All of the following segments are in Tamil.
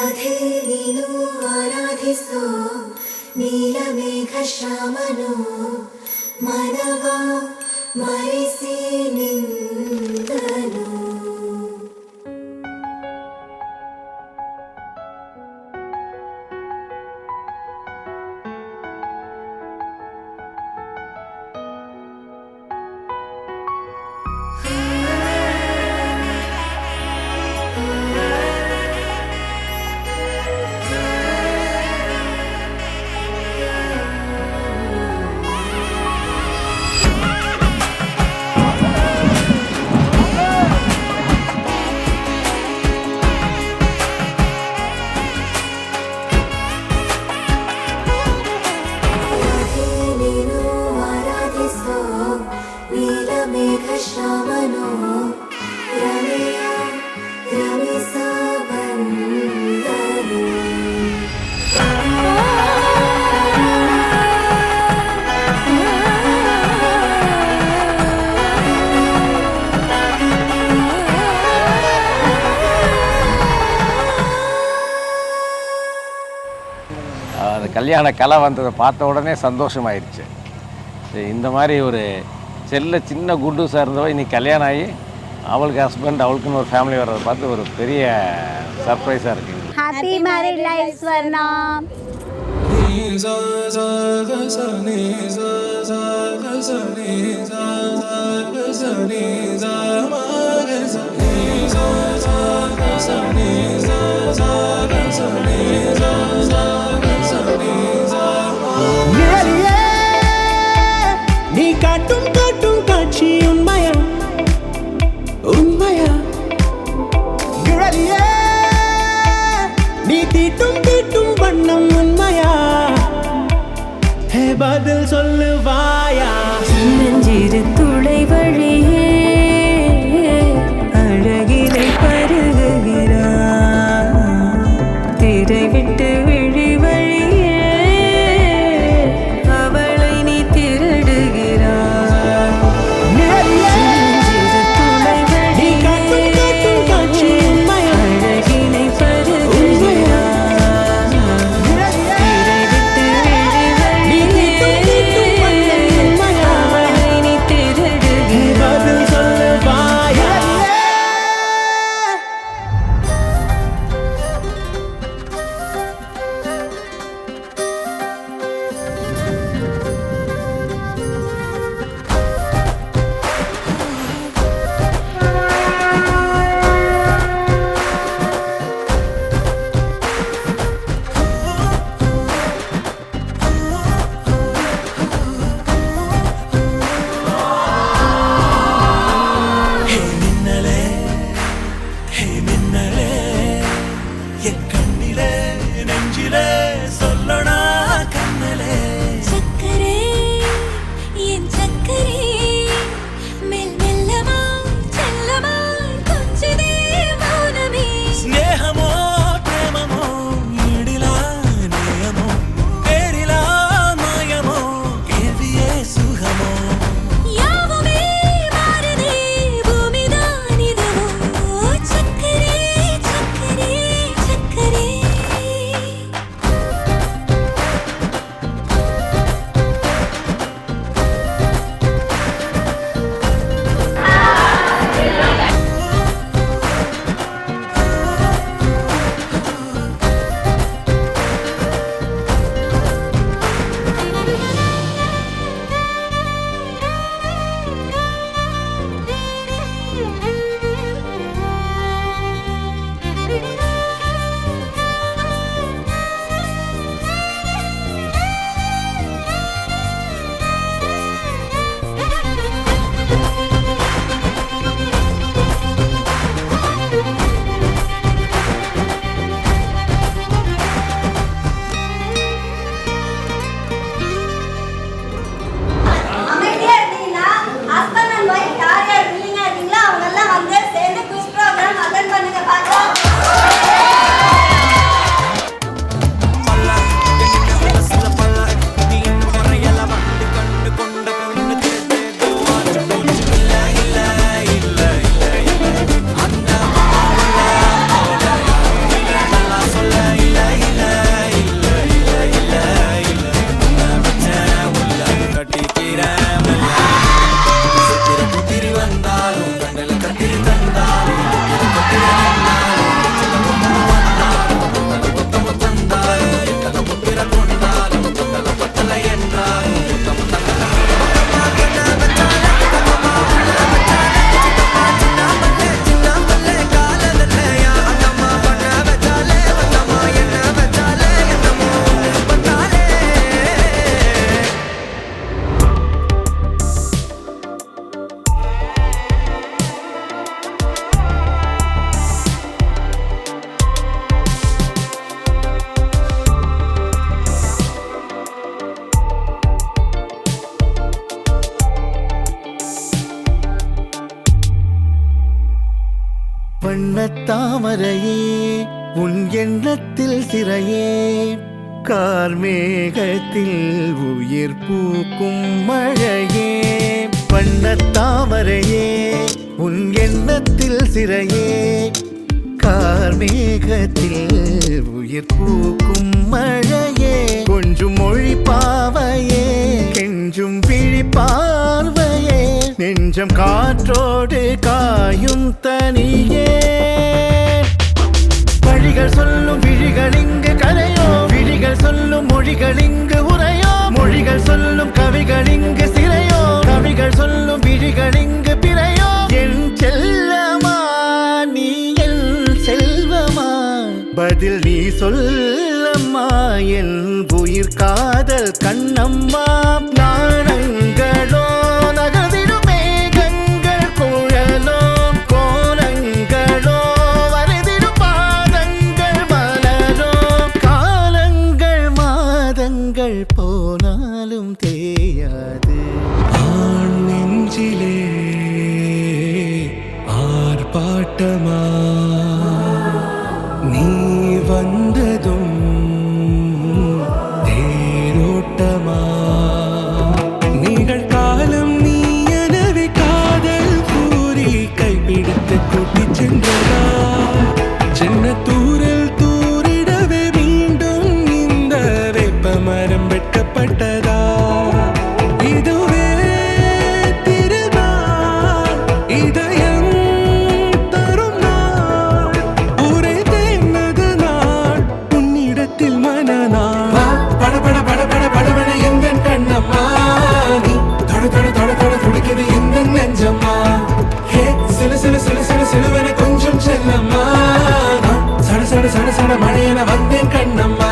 ರಾಧೆ ನೀನು ಆರಾಧಿಸೋ ನೀಲಮೇಘ ಶ್ಯಾಮನು ಮನವ ಮರೆಸಿ ನಿಂದನು. அந்த கல்யாண கலை வந்ததை பார்த்த உடனே சந்தோஷமாயிருச்சு. இந்த மாதிரி ஒரு செல்ல சின்ன குண்டூஸாக இருந்தவ இன்னைக்கு கல்யாணம் ஆகி அவளுக்கு ஹஸ்பண்ட் அவளுக்குன்னு ஒரு ஃபேமிலி வர்றதை பார்த்து ஒரு பெரிய சர்ப்ரைஸாக இருக்குது. Happy married life Swarna. நீ காட்டும் காட்டும் காட்சி உண்மையா உண்மையா கிழலியே, நீ தீட்டும் தீட்டும் வண்ணம் உண்மையா, பதில் சொல்லுவாயா? சின்னஞ்சிறு துளை வழியே அழகினை பருகுகிறார், திரை விட்டு விழி வழியே அவளை நீ திருடுகிறார். சின்னஞ்சிறு துளை வழியே அழகினை பருகுகிறார், திரை விட்டு விழி வழியே அவளை நீ திருடுகிறார். பதில் சொல்லுவாயா? சக்கரே என் சக்கரே மெல் மெல்லமா செல்லமா கொஞ்சதே மௌனமே. స్నేహమో ప్రేమమో ఈడిలా నేయమో పేరిలా మాయమో కేవియే సుఖమో யாவுமே மாறுதே பூமிதான் இதுவோ. சக்கரே சக்கரே சக்கரே வண்ணத்தாமரையே உன் எண்ணத்தில் சிறையே கார்மேகத்தில் உயிர் பூக்கும் மழையே வண்ணத்தாமரையே உன் எண்ணத்தில் சிறையே கார்மேகத்தில் உயிர் பூக்கும் மழையே கொஞ்சம் மொழி பாவையே கெஞ்சும் விழி பார்வையே நெஞ்சம் காற்றோடு காயும் தனியே வழிகள் சொல்லும் விழிகள் இங்கு கரையோ விழிகள் சொல்லும் மொழிகள் இங்கு உரையோ மொழிகள் சொல்லும் கவிகள் இங்கு சிறையோ கவிகள் சொல்லும் விழிகள் இங்கு பிறையோ என் செல்லமா நீ என் செல்வமா பதில் நீ சொல்லம்மா என் உயிர் காதல் கண்ணம்மா நாணங்களோ நகர்ந்திடும் மேகங்கள் குழலோ கோலங்களோ வரைதிடும் பாதங்கள் மலரோ காலங்கள் மாதங்கள் போனாலும் தேயாது ஆண் நெஞ்சிலே ஆர்ப்பாட்டமா நீ வந்ததும் தேரோட்டமா நிகழ்காலம் நீ எனவே காதல் கூறி கைப்பிடித்து கூட்டிச் சென்றதா சின்ன தூரல் தூரிடவே மீண்டும் இந்த வேப்ப மரம் வெட்கப்பட்டதா இதுவே திருநாள் இதயம் தரும் நாள் ஊரே தேர்ந்தது நாள் உன்னிடத்தில் மனநாள் பட பட பட பட படவென எந்த கண்ணம்மா நீ தொட தொட தொட தொட துடிக்குது எந்த நெஞ்சம்மா ஹே சிலு சிலு சிலு சிலு சிலுவென கொஞ்சம் செல்லம்மா நான் சட சட சட சட மழையென வந்தேன் கண்ணம்மா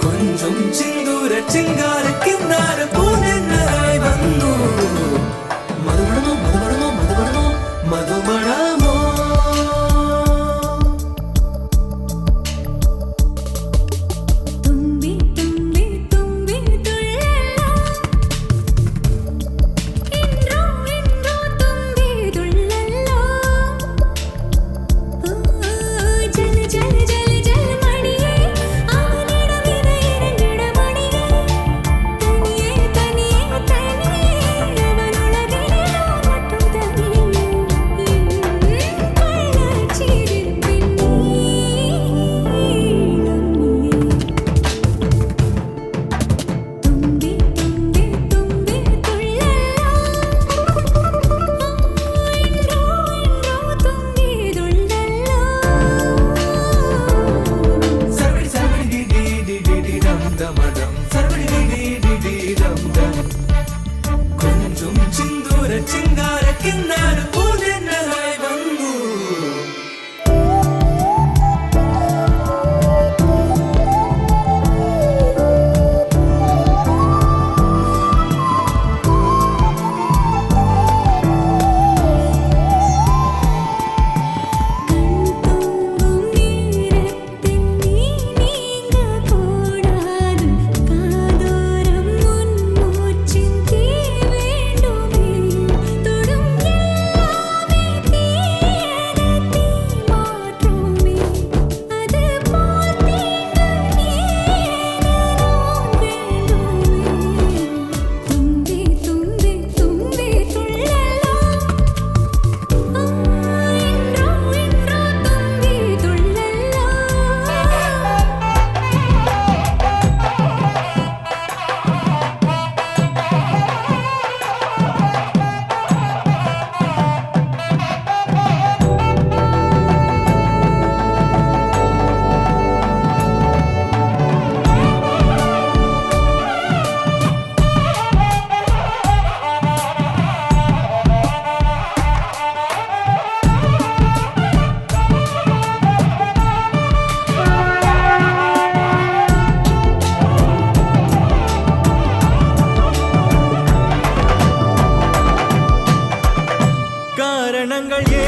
கொஞ்சம் சிந்தூர சிங்கார கிந்தார பூனென்னராய் வന്നു மதுமணமோ மதுமணமோ மதுமணமோ மதுமணமோ തുമ്പി തുമ്പി തുമ്പി തുള്ളല്ലോ ഇൻറോ ഇൻറോ തുമ്പി തുള്ളല്ലോ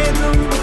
ஏதும்